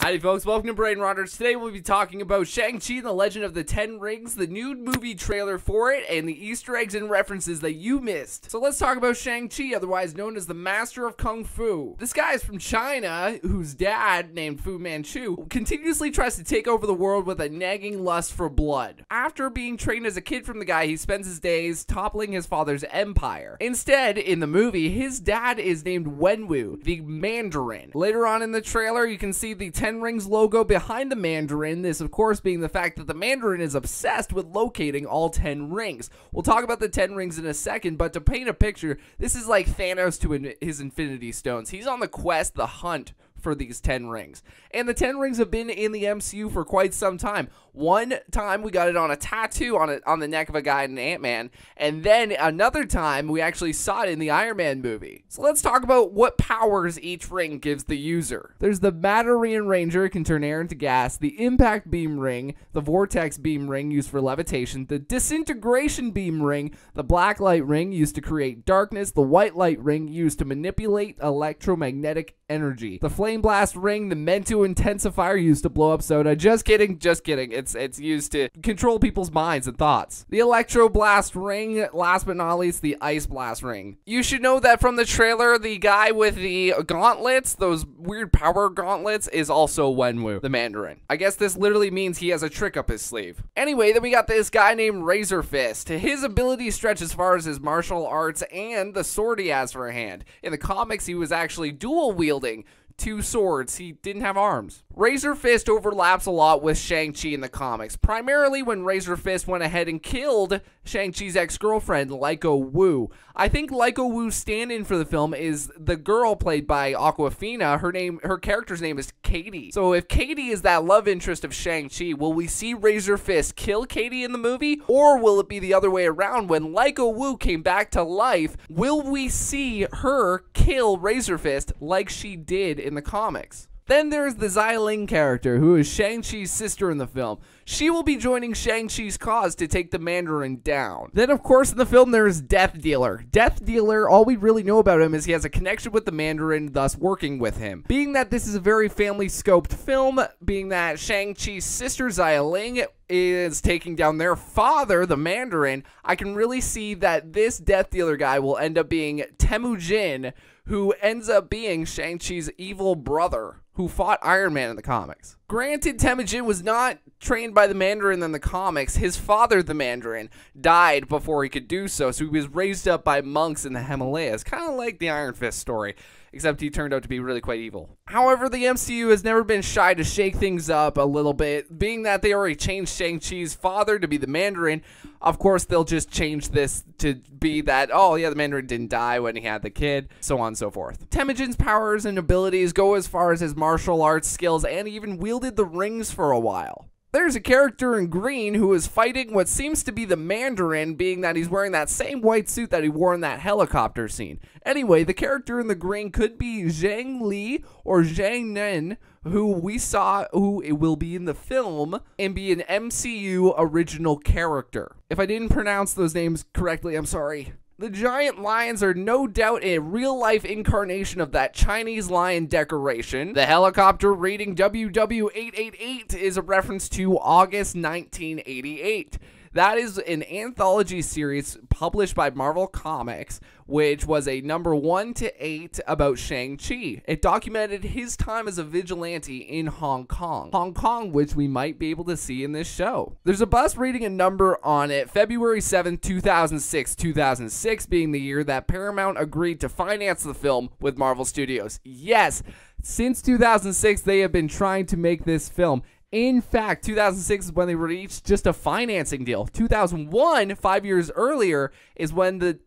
Howdy folks, welcome to Brain Rotters. Today we'll be talking about Shang-Chi and the Legend of the Ten Rings, the new movie trailer for it, and the Easter eggs and references that you missed. So let's talk about Shang-Chi, otherwise known as the Master of Kung Fu. This guy is from China, whose dad, named Fu Manchu, continuously tries to take over the world with a nagging lust for blood. After being trained as a kid from the guy, he spends his days toppling his father's empire. Instead, in the movie, his dad is named Wenwu, the Mandarin. Later on in the trailer, you can see the Ten Rings logo behind the Mandarin, this of course being the fact that the Mandarin is obsessed with locating all 10 rings. We'll talk about the 10 rings in a second, but to paint a picture, this is like Thanos to his Infinity Stones. He's on the quest, the hunt for these 10 rings. And the 10 rings have been in the MCU for quite some time. One time we got it on a tattoo on the neck of a guy in Ant-Man, and then another time we actually saw it in the Iron Man movie. So let's talk about what powers each ring gives the user. There's the matter-rearranger, can turn air into gas, the impact beam ring, the vortex beam ring used for levitation, the disintegration beam ring, the black light ring used to create darkness, the white light ring used to manipulate electromagnetic energy, the flame blast ring, the Mento-Intensifier used to blow up soda. Just kidding, just kidding. It's used to control people's minds and thoughts. The Electro-Blast Ring, last but not least, the Ice Blast Ring. You should know that from the trailer, the guy with the gauntlets, those weird power gauntlets, is also Wenwu, the Mandarin. I guess this literally means he has a trick up his sleeve. Anyway, then we got this guy named Razor Fist. His abilities stretch as far as his martial arts and the sword he has for a hand. In the comics, he was actually dual wielding 2 swords. He didn't have arms. Razor Fist overlaps a lot with Shang-Chi in the comics, primarily when Razor Fist went ahead and killed Shang-Chi's ex-girlfriend, Lyco Wu. I think Lyco Wu's stand-in for the film is the girl played by Awkwafina. Her character's name is Katie. So if Katie is that love interest of Shang-Chi, will we see Razor Fist kill Katie in the movie? Or will it be the other way around? When Lyco Wu came back to life, will we see her kill Razor Fist like she did in the comics? Then there's the Xialing character, who is Shang-Chi's sister in the film. She will be joining Shang-Chi's cause to take the Mandarin down. Then, of course, in the film, there's Death Dealer. Death Dealer, all we really know about him is he has a connection with the Mandarin, thus working with him. Being that this is a very family-scoped film, being that Shang-Chi's sister Xialing is taking down their father, the Mandarin, I can really see that this Death Dealer guy will end up being Temujin, who ends up being Shang-Chi's evil brother, who fought Iron Man in the comics. Granted, Temujin was not trained by the Mandarin in the comics. His father, the Mandarin, died before he could do so, so he was raised up by monks in the Himalayas, kind of like the Iron Fist story, except he turned out to be really quite evil. However, the MCU has never been shy to shake things up a little bit, being that they already changed Shang-Chi's father to be the Mandarin. Of course, they'll just change this to be that, oh yeah, the Mandarin didn't die when he had the kid, so on and so forth. Temujin's powers and abilities go as far as his martial arts skills, and even wielded the rings for a while. There's a character in green who is fighting what seems to be the Mandarin, being that he's wearing that same white suit that he wore in that helicopter scene. Anyway, the character in the green could be Zhang Li or Zhang Nen, who we saw who will be in the film and be an MCU original character. If I didn't pronounce those names correctly, I'm sorry. The giant lions are no doubt a real-life incarnation of that Chinese lion decoration. The helicopter reading WW888 is a reference to August 1988. That is an anthology series published by Marvel Comics, which was a number 1 to 8 about Shang-Chi. It documented his time as a vigilante in Hong Kong, which we might be able to see in this show. There's a bust reading a number on it, February 7th, 2006 being the year that Paramount agreed to finance the film with Marvel Studios. Yes, since 2006, they have been trying to make this film. In fact, 2006 is when they reached just a financing deal. 2001, 5 years earlier, is when the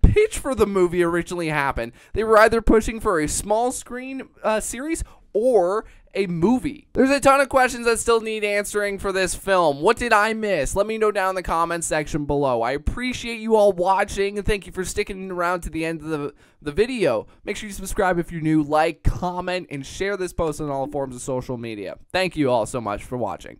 pitch for the movie originally happened. They were either pushing for a small screen series or a movie. There's a ton of questions that still need answering for this film. What did I miss? Let me know down in the comments section below. I appreciate you all watching, and thank you for sticking around to the end of the video. Make sure you subscribe if you're new, like, comment, and share this post on all forms of social media. Thank you all so much for watching.